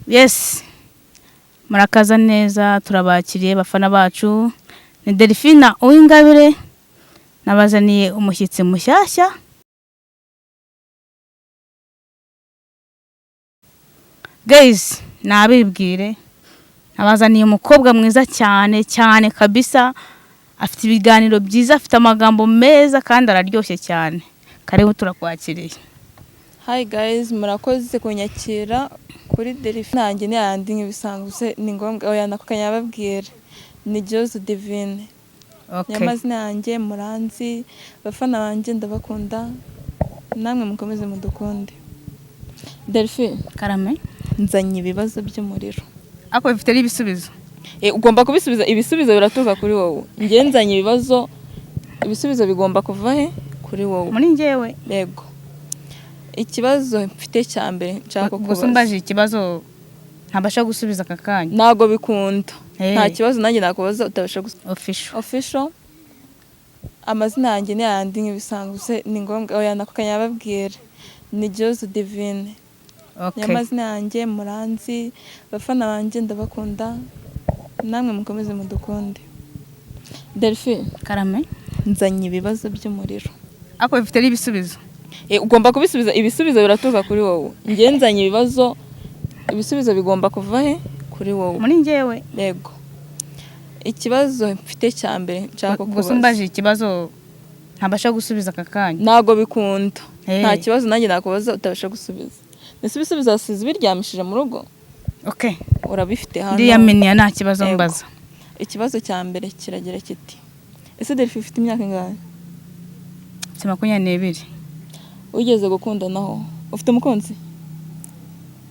Yes, murakaza neza, turabakiriye bafana bacu. Ni Delphine Uwingabire, nabazaniye umushyitsi mushyashya. Guys, nabibwire, nabazaniye umukobwa mwiza cyane cyane kabisa, afite ibiganiro byiza, afite amagambo meza kandi araryoshye cyane. Karibu turakwakiriye. Hi guys, murakoze kunyakira kuri Delphine. Nanjye ni yandi nk'ibisanzwe ni ngombwa oya nakukanya babwira. Ni Jose Divine. Okay. Nyamazina yanjye muranzi, bafana banjye ndabakunda. Namwe mukomeze mudukunde. Delphine, Karame, nzanye ibibazo by'umuriro. ako bifite ibisubizo. Ugomba kubisubiza, ibisubizo biraturuka kuri wowe. Ngiye nzanye ibibazo, ibisubizo bigomba kuva he? Kuri wowe. Muri njyewe. Yego. Ikibazo mfite cya mbere nshaka kubaza. Gusumbaje ikibazo ntabasha gusubiza aka kanya. Nago bikunda. Hey. Nta kibazo nanjye nakubaza utabasha gusubiza. Official. Amazina yanjye ni yandi nk'ibisanzwe ni ngombwa oya nakukanya babwira. Ni Jose Divine. Okay. Nyamazina yanjye muranzi, bafana banjye ndabakunda. Namwe mukomeze mudukunde. Delphine, Karame, nzanye ibibazo by'umuriro. ako bifite ibisubizo. Ugomba kubisubiza, ibisubizo biraturuka kuri wowe. Ngiye nzanye ibibazo, ibisubizo bigomba kuva he? Kuri wowe. Muri njyewe. Yego. Ikibazo mfite cya mbere nshaka kubaza. Gusumbaje ikibazo ntabasha gusubiza aka kanya. Nago bikunda. Hey. Nta kibazo nanjye nakubaza utabasha gusubiza. Ese ibisubizo wasize biryamishije mu rugo? Okay. Urabifite hano. Ndiyamenya nta kibazo Yego. mbaza. Ikibazo cya mbere kiragira kiti. Ese Delphine ufite imyaka ingahe? 22. Ugeze gukundanaho? Ufite umukunzi?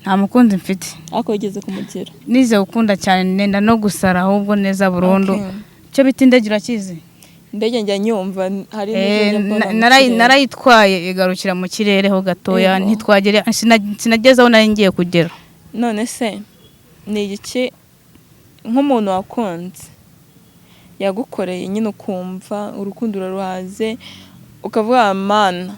Nta mukunzi mfite. Ako wigeze kumugira? Nize gukunda cyane, nenda no gusara ahubwo neza burundu. Okay. Cyo bita indege urakizi? Indege njya nyumva hari n'izindi narayitwaye igarukira mu kirere ho gatoya, Yego. ntitwagere sinagezaho nari ngiye kugera. None se ni iki nk'umuntu wakunze yagukoreye nyine ukumva urukundo ruraruhaze ukavuga mana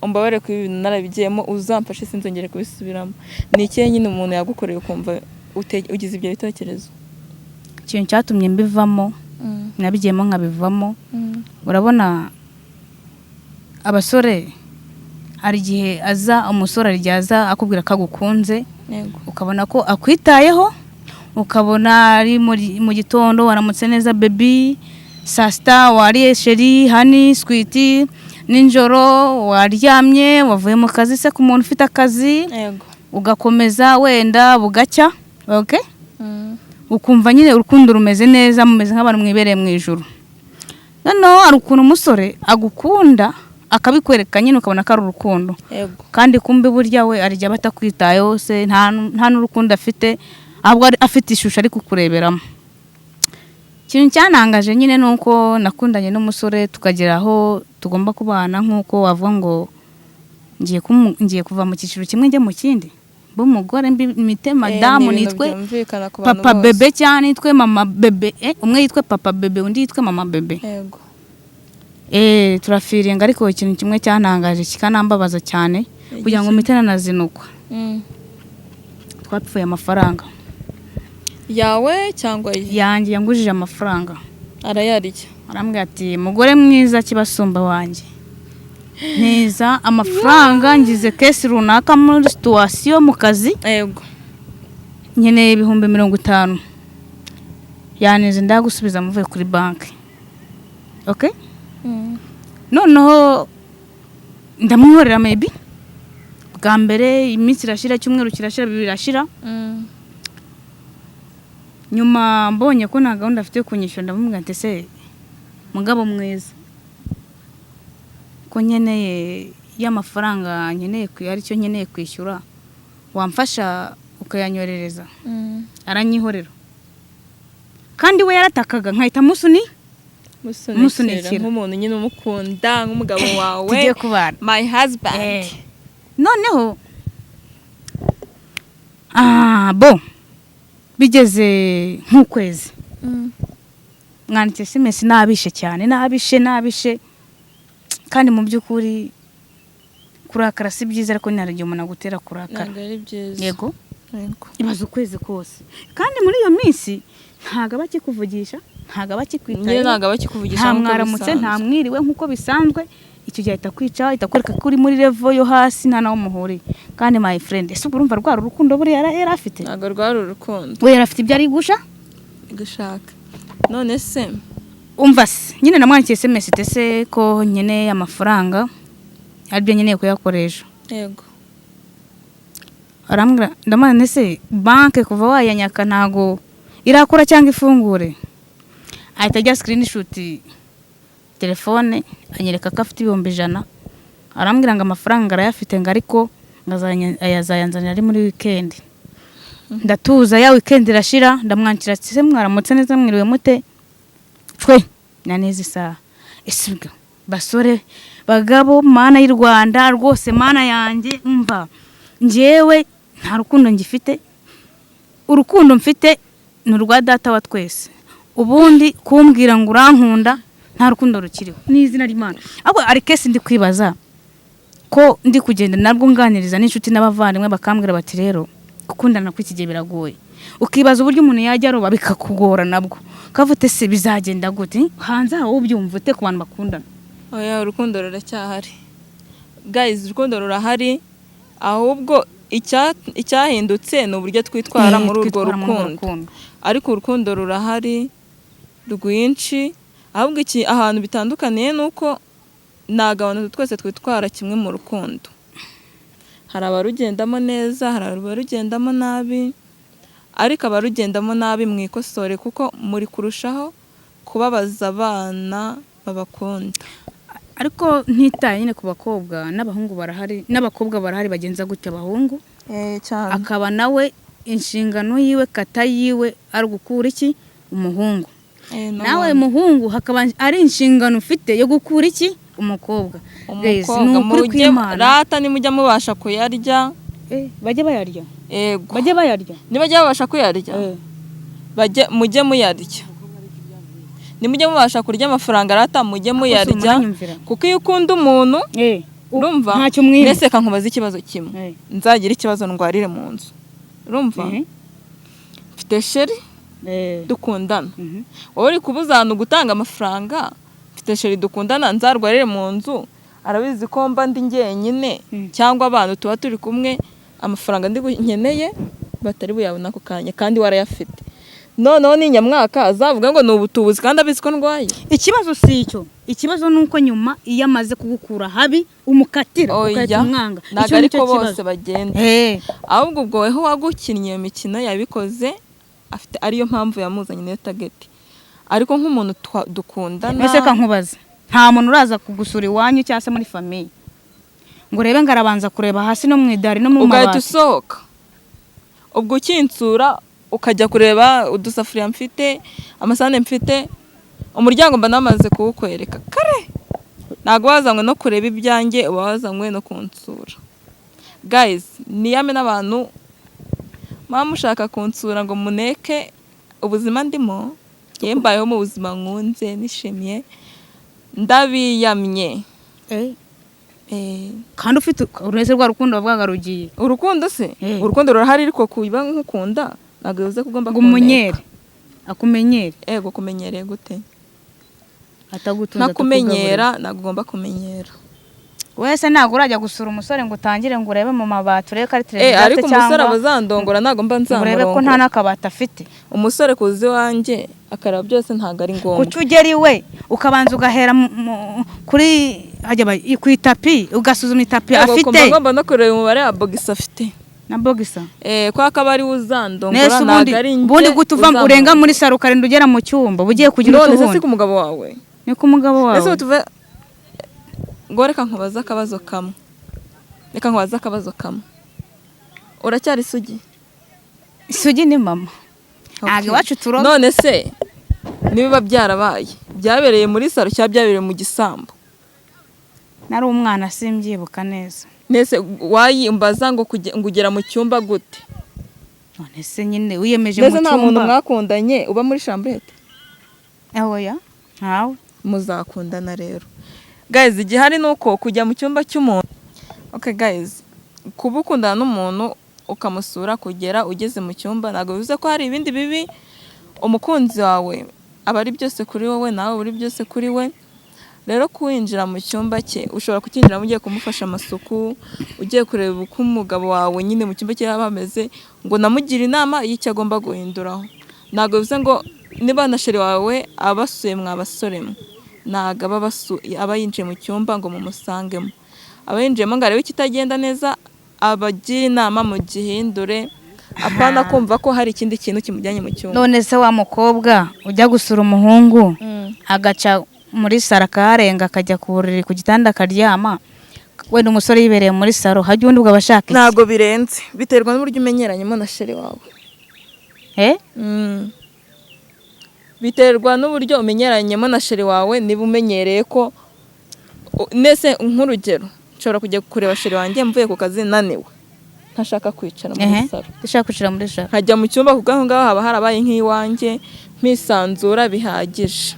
umbabare ku ibintu narabigiyemo uzamfashe sinzongere kubisubiramo? Ni iki nyine umuntu yagukoreye ukumva ugize ibyo bitekerezo? Ikintu cyatumye mbivamo, nabigiyemo nkabivamo. Urabona abasore hari igihe aza umusore aryaza akubwira ko agukunze. Yego. Ukabona ko akwitayeho, ukabona ari mu gitondo waramutse neza baby, saa sita wariye sheri, honey, sweetie, ninjoro waryamye, wavuye mu kazi se ku muntu ufite akazi. Yego. Ugakomeza wenda bugacya. Okay? Ukumva nyine urukundo rumeze neza, mumeze nk'abantu mwibereye mu ijuru. Noneho ari ukuntu umusore agukunda akabikwereka nyine ukabona ko ari urukundo. Yego. Kandi kumbe burya we arijya batakwitayeho se, nta n'urukundo afite, ahubwo afite ishusho ari kukureberamo. Ikintu cyanangaje nyine nuko nakundanye n'umusore tukagera aho tugomba kubana, nk'uko wavuga ngo ngiye kuva mu cyiciro kimwe njye mu kindi. B'umugore mite madamu nitwe papa bebe cyane, nitwe mama bebe. Umwe yitwe papa bebe, undi yitwe mama bebe. Yego. Turafiringa, ariko ikintu kimwe cyanangaje kikanambabaza cyane kugira ngo mitena nazinukwa. Twapfuye amafaranga Yawe cyangwa yanjye, yangujije amafaranga. Arayarya. Arambwira ati mugore mwiza kibasumba wanjye, neza amafaranga ngize kesi runaka muri situation mu kazi. Yego. Nkeneye 50,000. Yaneze ndagusubiza muvuye kuri banki. Okay? Noneho ndamwihorera maybe bwa mbere, iminsi irashira, cyumweru kirashira, birashira. Nyuma mbonye ko nta gahunda afite kunyishyura, ndamubwira ati se mugabo mwiza ko nkeneye y'amafaranga, nkeneye ari cyo nkeneye kwishyura, wamfasha ukayanyorereza? Aranyihorera. Kandi we yaratakaga nkahita musunikira nk'umuntu nyine umukunda nk'umugabo wawe. Tugiye kubana. My husband. Noneho bo bigeze nk'ukwezi. Mwanditse SMS nabishe cyane, nabishe kandi mu by'ukuri kurakara si byiza, ariko naragiye umuntu agutera kurakara. Ntabwo ari byiza. Yego. Yego. ibaza ukwezi kose kandi muri iyo minsi ntago aba akikuvugisha, ntago aba Nyine akikwitayeho, ntabwo aba akikuvugisha nta nk'uko mwaramutse, bisanzwe. nta mwiriwe nk'uko bisanzwe. Icyo gihe ahita kwica, ahita kwereka ko uri muri level yo hasi, nta naho muhuriye. Kandi my friend, ese urumva rwara urukundo buriya yari afite? Ntabwo rwari urukundo We yari afite ibyo ari gusha. gushaka. None se Umva se nyine namwandikiye SMS tese ko nkeneye amafaranga aribyo nkeneye kuyakoresha. yego Arambwira ndamana se banke kuva wayanyaka ntago irakora cyangwa ifungure. Ahita ajya screenshot telefone anyereka ko afite 100,000. Arambwira ngo amafaranga arayafite ngo ariko ayazayanzanira ari muri weekend. Ndatuza ya weekend irashira, ndamwankira se mwaramutse neza mwiriwe mute? Twe na neza isaha. Esibwa basore bagabo mana y'u Rwanda rwose mana yanjye umva njyewe nta rukundo ngifite, urukundo mfite ni urwa data wa twese. Ubundi kumbwira ngo urankunda nta rukundo rukiriho n'izina ry'Imana. Ahubwo ari kesi ndi kwibaza ko ndi kugenda nabwo nganiriza n'inshuti n'abavandimwe bakambwira bati rero gukundana kw'iki gihe biragoye. Ukibaza uburyo umuntu yajya aroba bikakugora nabwo. Kavute se bizagenda gute? Hanze aho ubyumva ute ku bantu bakundana? oya urukundo ruracyahari guys, urukundo rurahari, ahubwo icyahindutse ni uburyo twitwara muri urwo rukundo. Ariko urukundo rurahari rwinshi, ahubwo ahantu bitandukaniye nuko ntago abantu twese twitwara kimwe mu rukundo. Hari abarugendamo neza, hari abarugendamo nabi, ariko abarugendamo nabi mwikosore kuko muri kurushaho kubabaza abana babakunda. Ariko ntitaye nyine ku bakobwa n'abahungu barahari, n'abakobwa barahari bagenza gutya abahungu. Cyane. Akaba nawe inshingano yiwe kata yiwe ari gukura iki umuhungu. Nawe muhungu hakaba ari inshingano ufite yo gukura iki umukobwa. Umukobwa rata nimujya mubasha kuyarya. Bajye bayarya. Yego. Bajye bayarya. Nibajya babasha kuyarya. Mujye muyarya. Nimujye mubasha kurya amafaranga rata mujye muyarya. Kuko iyo ukunda umuntu urumva mwese kankubaza ikibazo kimwe. Nzagira ikibazo ndwarire mu nzu. Urumva? Mfite sheri dukundana. Wowe uri kubuzana gutanga amafaranga. Mfite sheri dukundana nzarwarire mu nzu. Arabizi ko mba ndi njyenyine cyangwa abantu tuba turi kumwe, amafaranga ndi nkeneye batari buyabona ako kanya kandi warayafite. Noneho ni nyamwaka azavuga ngo ni ubutubuzi kandi abizi ko ndwaye. Ikibazo si icyo. Ikibazo nuko nyuma iyo amaze kugukura habi umukatira ukahita umwanga. Ntabwo ariko bose bagenda. Ahubwo ubwo weho wagukinnye iyo mikino yabikoze afite ariyo mpamvu yamuzanye niyo target. Ariko nk'umuntu dukundana. Ese kankubaza nta muntu uraza kugusura iwanyu cyangwa se muri famille ngo urebe ngarabanza kureba hasi no mu idari no mu mabati. Ugahita usohoka. Ubwo ukinsura ukajya kureba udusafuriya mfite, amasahane mfite, umuryango mba namaze kuwukwereka kare. Ntabwo wazanywe no kureba ibyanjye, uba wazanywe no kunsura. Guys, niyame n'abantu mushaka kunsura ngo muneke ubuzima ndimo, yembayeho mu buzima nkunze nishimiye, ndabiyamye. Kandi ufite urese rwa rukundo bwagarugiye. Urukundo se? Urukundo rurahari ariko kuba nkukunda ntabwo bivuze ko ugomba kumumenyera. Akumenyere. Ego kumenyereye gute? Atagutunza nakumenyera ntabwo ugomba kumenyera. Wese ntabwo urajya gusura umusore ngo utangire ngo urebe mu mabati urebe ko ari televiziyo ariko umusore abazandongora ntabwo mba nzamurongora. Urebe ko nta n'akabati afite. Umusore kuzi wanjye akaraba byose ntabwo ari ngombwa. Kuki ugera iwe ukabanza ugahera kuri ku itapi ugasuzuma itapi afite. Ngomba no kureba umubare wa bogisa afite. Na bogisa? Kwa akaba ari uzandongora ntabwo ari njye. Ubundi gutuva urenga muri saro ukarinda ugera mu cyumba ugiye kugira utubundi. None se si ku mugabo wawe? Ni ku mugabo wawe. Ese tuve ngo reka nkubaza akabazo kamwe. Reka nkubaza akabazo kamwe. Uracyari isugi? Isugi ni mama. Ntabwo iwacu turoga. None se nibiba byarabaye byabereye muri saro cyangwa byabereye mu gisambo? Nari umwana simbyibuka neza. Nese wayimbaza ngo ugera mu cyumba gute? None se nyine wiyemeje mu cyumba. Nese nta muntu mwakundanye uba muri chambrette? Oya, ntawe. Muzakundana rero. Guys, igihari nuko kujya mu cyumba cy'umuntu. Okay guys, kuba ukundana n'umuntu ukamusura kugera ugeze mu cyumba ntabwo bivuze ko hari ibindi bibi. Umukunzi wawe aba ari byose kuri wowe, nawe uri byose kuri we. Rero kuwinjira mu cyumba cye ushobora kukinjiramo ugiye kumufasha amasuku, ugiye kureba uko umugabo wawe nyine mu cyumba cye yaba ameze, ngo namugire inama y'icyo agomba guhinduraho. Ntabwo bivuze ngo niba na sheri wawe abasuye mwabasore mwe, ntabwo aba yinjiye mu cyumba ngo mumusangemo. Aba yinjiyemo ngo arebe ikitagenda neza, abagira inama mu gihindure, apana kumva ko hari ikindi kintu kimujyanye mu cyumba. None se wa mukobwa ujya gusura umuhungu agaca muri saro akaharenga akajya ku buriri ku gitanda akaryama, wenda umusore yibereye muri saro, hajya undi ubwo abashaka iki? Ntabwo birenze, biterwa n'uburyo umenyeranyemo na sheri wawe. Biterwa n'uburyo umenyeranyemo na sheri wawe. Niba umenyereye ko nese nk'urugero nshobora kujya kureba sheri wanjye mvuye ku kazi naniwe, ntashaka kwicara muri saro, ndashaka kwicara muri saro, nkajya mu cyumba kuko aho ngaho haba harabaye nk'iwanjye, mpisanzura bihagije.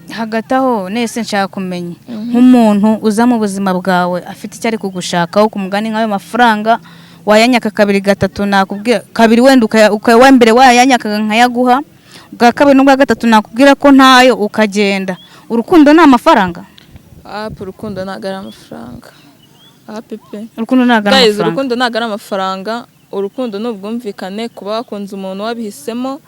Hagati aho nese nshaka kumenya nk'umuntu uza mu buzima bwawe afite icyo ari kugushakaho, ku mugani nk'ayo mafaranga wayanyaka kabiri gatatu, nakubwira kabiri wenda wa mbere wayanyaka nkayaguha, bwa kabiri n'ubwa gatatu nakubwira ko ntayo ukagenda. Urukundo ni amafaranga? Urukundo ntabwo ari amafaranga. Urukundo ntabwo ari amafaranga. Urukundo ntabwo ari amafaranga. Urukundo ni ubwumvikane, kuba wakunze umuntu wabihisemo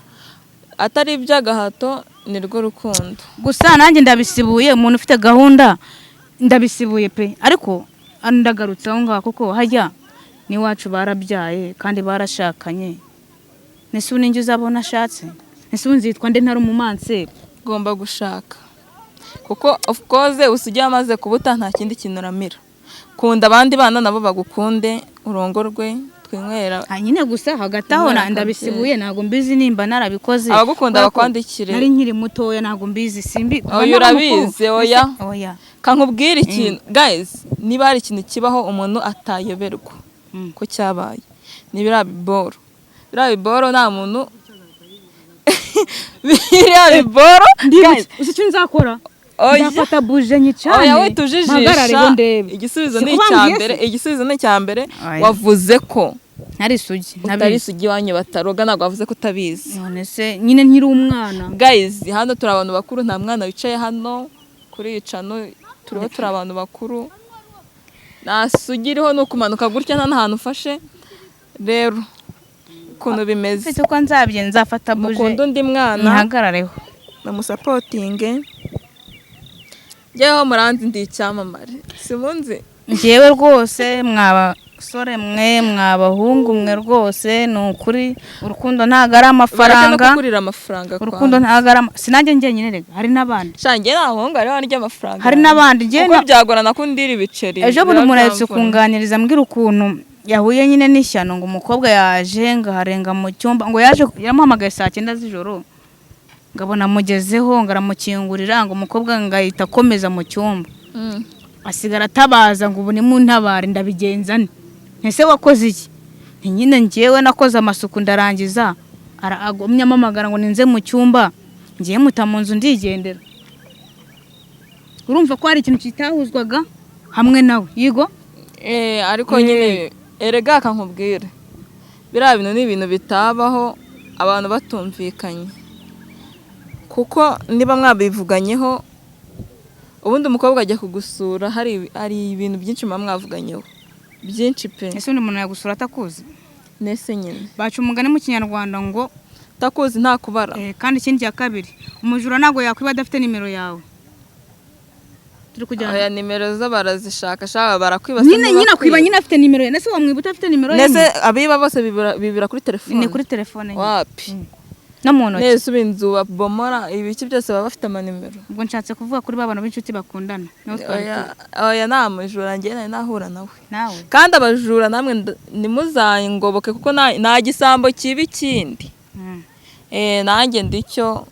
atari iby'agahato, ni rwo rukundo. Gusa nanjye ndabisibuye, umuntu ufite gahunda ndabisibuye pe, ariko ndagarutse aho ngaho kuko hajya n'iwacu barabyaye kandi barashakanye. Nese ubu ninjye uzabona ashatse? Nese ubu nzitwa nde ntari umumanseri? Ugomba gushaka kuko of course usigiye amaze kubuta nta kindi kintu uramira. Kunda abandi bana nabo bagukunde, urongorwe, twinywera. Nyine gusa hagati aho ndabisibuye, ntabwo mbizi nimba narabikoze. Abagukunda bakwandikire. Nari nkiri mutoya, ntabwo mbizi, simbi. Oya urabizi, oya. Kankubwira ikintu guys, niba hari ikintu kibaho umuntu atayoberwa ko cyabaye, ni biriya biboro nta muntu biriya biboro guys, uzi icyo nzakora? Ndafata buje nyicane. Oya we tujijisha. Igisubizo ni icyambere wavuze ko ntari isugi, utari isugi wanyu bataroga, ntabwo wavuze ko utabizi. None se nyine nkiri umwana. Guys, hano turi abantu bakuru, nta mwana wicaye hano kuri yicano, turi abantu bakuru. Nta sugi iriho, ni ukumanuka gutya nta n'ahantu ufashe. Rero ukuntu bimeze, mfite uko nzafata buje, mukunda undi mwana, ntihagarareho, namusapotinge. Njyewe muranzi ndi icyamamare, simunzi. Njyewe rwose mwabasore mwe, mwabahungu mwe, rwose ni ukuri urukundo ntabwo ari amafaranga. Urukundo ntabwo ari sinajye njyenyine rega, hari n'abandi. Shange nahonga ari wandya amafaranga. Hari n'abandi njye uko byagorana ko ndira ibiceri. Ejo buno murahetse kunganiriza mbwira ukuntu yahuye nyine n'ishyano, ngo umukobwa yaje ngaharenga mu cyumba, ngo yaje yamuhamagaye saa 9 z'ijoro, ngabona mugezeho, ngaramukingurira, ngo umukobwa ngahita akomeza mu cyumba. Asigara atabaza ngo ubu ni mu ntabare, ndabigenza nte? Ese wakoze iki? Nyine njyewe nakoze amasuku ndarangiza, aragomye amamagara ngo ninze mu cyumba, ngiye muta mu nzu ndigendera. Urumva ko hari ikintu kitahuzwaga hamwe nawe, yigo? Ariko nyine erega kankubwire, biriya bintu ni ibintu bitabaho abantu batumvikanye, kuko niba mwabivuganyeho, ubundi umukobwa ajya kugusura, hari ibintu byinshi mwavuganyeho, byinshi pe. Ese undi muntu yagusura atakuzi? Nese nyine baca umugani mu Kinyarwanda ngo takuzi nta kubara. Kandi ikindi cya kabiri, umujura ntago yakwiba adafite nimero yawe. Turi kujyana aya nimero zo barazishaka, barakwiba. Nyine akwiba nyine afite nimero ye. Nese wamwibuta afite nimero ye? Nese abiba bose bibira kuri telefone. Ni kuri telefone. Wapi? No muntu. Nese ubinzu babomora ibiki byose baba bafite amanimero. Ubwo nshatse kuvuga kuri babana b'inshuti bakundana. Oya nta mujura njye nahura nawe. Nawe. Kandi abajura namwe nimuzayingoboke kuko nta gisambo kibi kindi. Nanjye ndicyo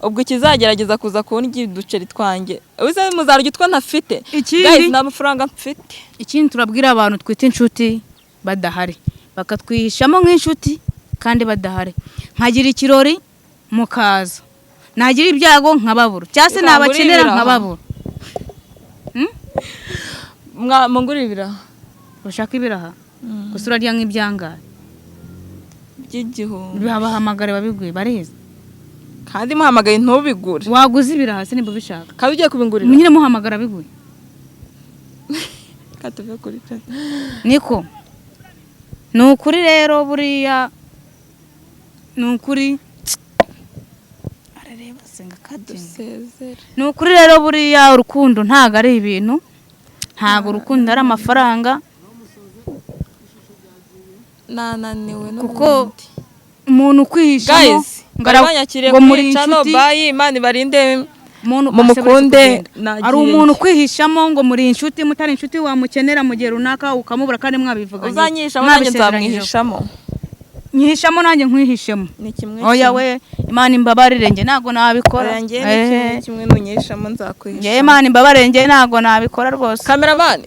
ubwo kizagerageza kuza kundya uduceri twanjye. Uze muzarya utwo ntafite. Guys, nta mafaranga mfite. Ikindi turabwira abantu twita inshuti badahari, bakatwihishamo nk'inshuti kandi badahari. Nkagira ikirori mukaza, nagira ibyago nkababura, cyase nabakenera nkababura. Mungurira ibiraha. Ushaka ibiraha? Gusa urarya nk'ibyangara. by'igihumbi babahamagare babiguye barizi kandi muhamagaye ntubigure waguze ibiraha se nimba ubishaka kandi ugiye kubingurira nyine muhamagara biguye katuve kuri chat niko ni ukuri rero buriya ni ukuri arareba senga kadinga dusezere ni ukuri rero buriya urukundo ntago ari ibintu ntago urukundo ari amafaranga nananiwe kuko umuntu ukwihishamo guys barabanyakiriye kuri channel bye Imana barinde mumukunde ari umuntu ukwihishamo ngo muri inshuti mutari inshuti wamukenera mu gihe runaka ukamubura kandi mwabivuganye uzanyishamo nanjye nzamwihishamo nyihishamo nanjye nkwihishemo ni kimwe oya we Imana imbabarire nge ntago nabikora nge kimwe nunyishamo nzakwihisha nge Imana imbabarire nge ntago nabikora rwose cameraman